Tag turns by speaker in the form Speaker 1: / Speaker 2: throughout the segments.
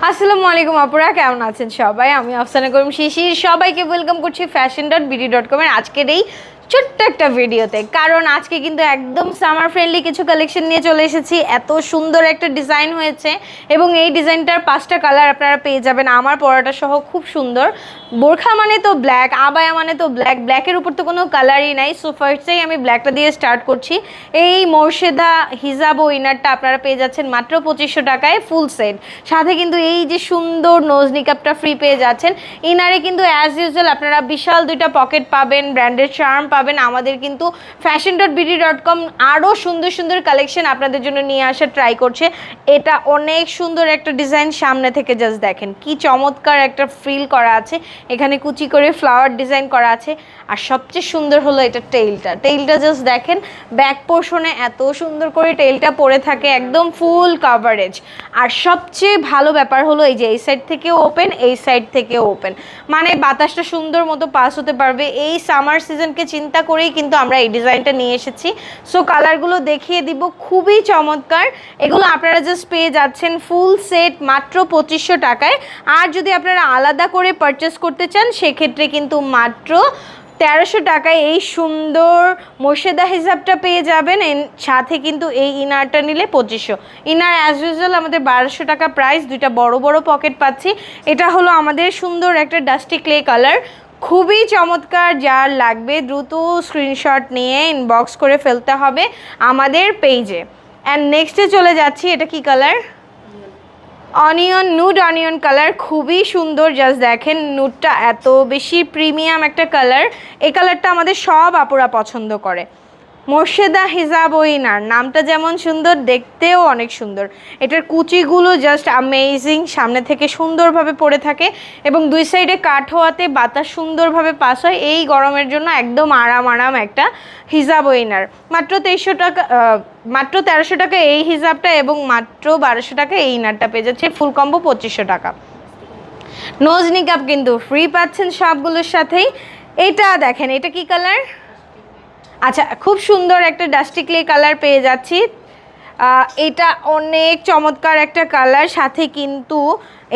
Speaker 1: আসসালামু আলাইকুম আপুরা, কেমন আছেন সবাই? আমি আফসানা করিম শিশির, সবাইকে ওয়েলকাম করছি fashion.bd.com এর আজকের এই ছোট্ট একটা ভিডিওতে। কারণ আজকে কিন্তু একদম সামার ফ্রেন্ডলি কিছু কালেকশন নিয়ে চলে এসেছি। এত সুন্দর একটা ডিজাইন হয়েছে এবং এই ডিজাইনটার 5টা কালার আপনারা পেয়ে যাবেন আমার পরাটা সহ। খুব সুন্দর। বোরখা মানে তো ব্ল্যাক, আবায়া মানে তো ব্ল্যাক, ব্ল্যাকের উপর তো কোনো কালারই নাই। সো ফার্স্টেই আমি ব্ল্যাকটা দিয়ে স্টার্ট করছি। এই মোর্শেদা হিজাব ও ইনারটা আপনারা পেয়ে যাচ্ছেন মাত্র 2500 টাকায় ফুল সেট। সাথে কিন্তু এই যে সুন্দর নোজ নিকাপটা ফ্রি পেয়ে যাচ্ছেন। ইনারে কিন্তু অ্যাজ ইউজুয়াল আপনারা বিশাল দুইটা পকেট পাবেন, ব্র্যান্ডেড চার্ম পাবেন। আমাদের কিন্তু fashion.bd.com আরও সুন্দর সুন্দর কালেকশন আপনাদের জন্য নিয়ে আসা ট্রাই করছে। এটা অনেক সুন্দর একটা ডিজাইন, সামনে থেকে জাস্ট দেখেন কি চমৎকার একটা ফ্রিল করা আছে, এখানে কুচি করে ফ্লাওয়ার ডিজাইন করা আছে। আর সবচেয়ে সুন্দর হলো এটা টেইলটা জাস্ট দেখেন, ব্যাক পোর্শনে এত সুন্দর করে টেইলটা পরে থাকে, একদম ফুল কাভারেজ। আর সবচেয়ে ভালো ব্যাপার হলো এই যে এই সাইড থেকেও ওপেন, এই সাইড থেকেও ওপেন, মানে বাতাসটা সুন্দর মতো পাস হতে পারবে। এই সামার সিজনকে চিন্তা করেই কিন্তু আমরা এই ডিজাইনটা নিয়ে এসেছি। সো কালারগুলো দেখিয়ে দিব, খুবই চমৎকার। এগুলো আপনারা জাস্ট পেয়ে যাচ্ছেন ফুল সেট মাত্র 2500 টাকায়। আর যদি আপনারা আলাদা করে পারচেস করতে চান সেক্ষেত্রে কিন্তু মাত্র 1300 টাকায় এই সুন্দর মোর্শেদা হিজাবটা পেয়ে যাবেন। সাথে কিন্তু এই ইনারটা নিলে 2500। ইনার অ্যাজ ইউজুয়াল আমাদের 1200 টাকা প্রাইস। দুইটা বড় বড় পকেট পাচ্ছি। এটা হলো আমাদের সুন্দর একটা ডাস্টি ক্লে কালার, খুবই চমৎকার। যার লাগবে দ্রুত স্ক্রিনশট নিয়ে ইনবক্স করে ফেলতে হবে আমাদের পেজে। অ্যান্ড নেক্সটে চলে যাচ্ছি, এটা কি colour? Onion, nude onion colour, খুবই সুন্দর। জাস্ট দেখেন নুডটা এত বেশি প্রিমিয়াম একটা কালার। এই কালারটা আমাদের সব আপুরা পছন্দ করে। মোর্শেদা হিজাব ও ইনার নামটা যেমন সুন্দর, দেখতেও অনেক সুন্দর। এটার কুচিগুলো জাস্ট অ্যামেজিং, সামনে থেকে সুন্দরভাবে পড়ে থাকে এবং দুই সাইডে কাট হওয়াতে বাতাস সুন্দরভাবে পাস হয়। এই গরমের জন্য একদম আরাম একটা হিজাব ও ইনার। মাত্র 1300 টাকা এই হিজাবটা এবং মাত্র 1200 টাকা এই ইনারটা পেয়ে যাচ্ছে। ফুল কম্বো 2500 টাকা। নোজ নিকাপ কিন্তু ফ্রি পাচ্ছেন সবগুলোর সাথেই। এটা দেখেন, এটা কি কালার? আচ্ছা, খুব সুন্দর একটা ডাস্টি ক্লে কালার পেয়ে যাচ্ছি। এটা অনেক চমৎকার একটা কালার, সাথে কিন্তু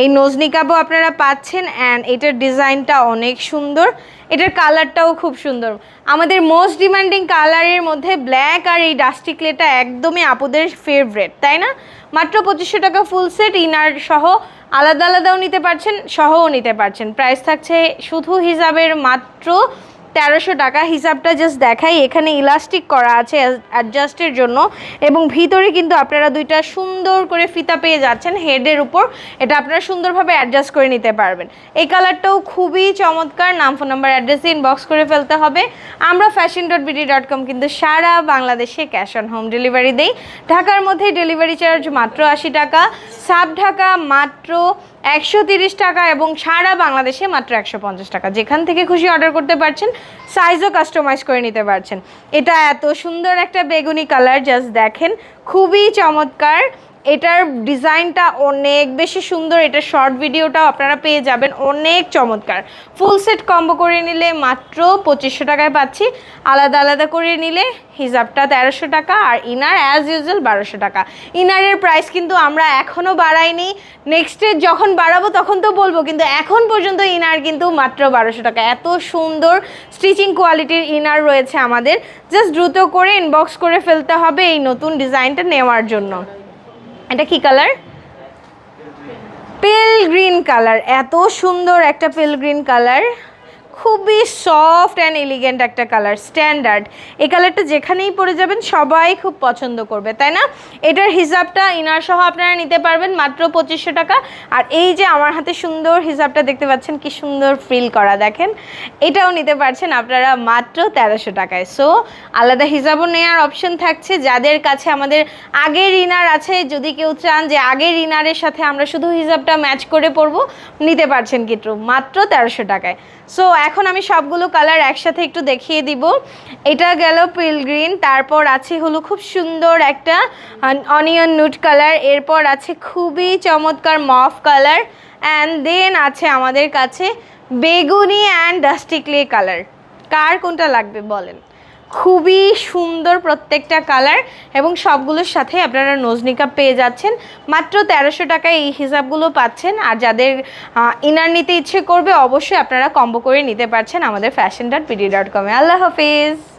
Speaker 1: এই নোজ নিকাবও আপনারা পাচ্ছেন। অ্যান্ড এটার ডিজাইনটা অনেক সুন্দর, এটার কালারটাও খুব সুন্দর। আমাদের মোস্ট ডিমান্ডিং কালারের মধ্যে ব্ল্যাক আর এই ডাস্টি ক্লেটা একদমই আপুদের ফেভারেট, তাই না? মাত্র 2500 টাকা ফুল সেট, ইনার সহ। আলাদা আলাদাও নিতে পারছেন, সহও নিতে পারছেন। প্রাইস থাকছে শুধু হিজাবের মাত্র 1300 টাকা। হিসাবটা জাস্ট দেখাই, এখানে ইলাস্টিক করা আছে অ্যাডজাস্টের জন্য এবং ভিতরে কিন্তু আপনারা দুইটা সুন্দর করে ফিতা পেয়ে যাচ্ছেন হেডের উপর। এটা আপনারা সুন্দরভাবে অ্যাডজাস্ট করে নিতে পারবেন। এই কালারটাও খুবই চমৎকার। নাম, ফোন নাম্বার, অ্যাড্রেসে ইনবক্স করে ফেলতে হবে। আমরা fashion.bd.com কিন্তু সারা বাংলাদেশে ক্যাশ অন হোম ডেলিভারি দেই। ঢাকার মধ্যে ডেলিভারি চার্জ মাত্র 80 টাকা, সাব ঢাকা মাত্র 130 টাকা এবং সারা বাংলাদেশে মাত্র 150 টাকা। যেখান থেকে খুশি অর্ডার করতে পারছেন, সাইজও কাস্টমাইজ করে নিতে পারছেন। এটা এত সুন্দর একটা বেগুনি কালার, জাস্ট দেখেন খুবই চমৎকার। এটার ডিজাইনটা অনেক বেশি সুন্দর। এটার শর্ট ভিডিওটাও আপনারা পেয়ে যাবেন, অনেক চমৎকার। ফুল সেট কম্বো করে নিলে মাত্র 2500 টাকায় পাচ্ছি। আলাদা আলাদা করে নিলে হিজাবটা 1300 টাকা আর ইনার অ্যাজ ইউজুয়াল 1200 টাকা। ইনারের প্রাইস কিন্তু আমরা এখনও বাড়াইনি, নেক্সটে যখন বাড়াবো তখন তো বলবো, কিন্তু এখন পর্যন্ত ইনার কিন্তু মাত্র 1200 টাকা। এত সুন্দর স্টিচিং কোয়ালিটির ইনার রয়েছে আমাদের। জাস্ট দ্রুত করে ইনবক্স করে ফেলতে হবে এই নতুন ডিজাইনটা নেওয়ার জন্য। এটা কি কালার? পেল গ্রিন কালার, এত সুন্দর একটা পেল গ্রিন কালার, খুবই সফট অ্যান্ড এলিগেন্ট একটা কালার, স্ট্যান্ডার্ড। এই কালারটা যেখানেই পরে যাবেন সবাই খুব পছন্দ করবে, তাই না? এটার হিজাবটা ইনার সহ আপনারা নিতে পারবেন মাত্র 2500 টাকা। আর এই যে আমার হাতে সুন্দর হিজাবটা দেখতে পাচ্ছেন, কি সুন্দর ফ্রিল করা, দেখেন, এটাও নিতে পারছেন আপনারা মাত্র 1300 টাকায়। সো আলাদা হিজাবও নেওয়ার অপশন থাকছে। যাদের কাছে আমাদের আগের ইনার আছে, যদি কেউ চান যে আগের ইনারের সাথে আমরা শুধু হিজাবটা ম্যাচ করে পরবো, নিতে পারছেন কিন্তু মাত্র 1300 টাকায়। সো এখন আমি সবগুলো কালার একসাথে একটু দেখিয়ে দিব। এটা গেল পিল গ্রিন, তারপর আছে হলো খুব সুন্দর একটা অনিয়ন নুড কালার, এরপর আছে খুবই চমৎকার মফ কালার, অ্যান্ড দেন আছে আমাদের কাছে বেগুনি অ্যান্ড ডাস্টি ক্লে কালার। কার কোনটা লাগবে বলেন? খুবই সুন্দর প্রত্যেকটা কালার, এবং সবগুলোর সাথে আপনারা নোজ নিকাব পেয়ে যাচ্ছেন মাত্র 1300 টাকায়। এই হিসাবগুলো পাচ্ছেন। আর যাদের ইনার নিতে ইচ্ছে করবে অবশ্যই আপনারা কম্বো করে নিতে পারছেন আমাদের fashion.pd.com-এ। আল্লাহ হাফিজ।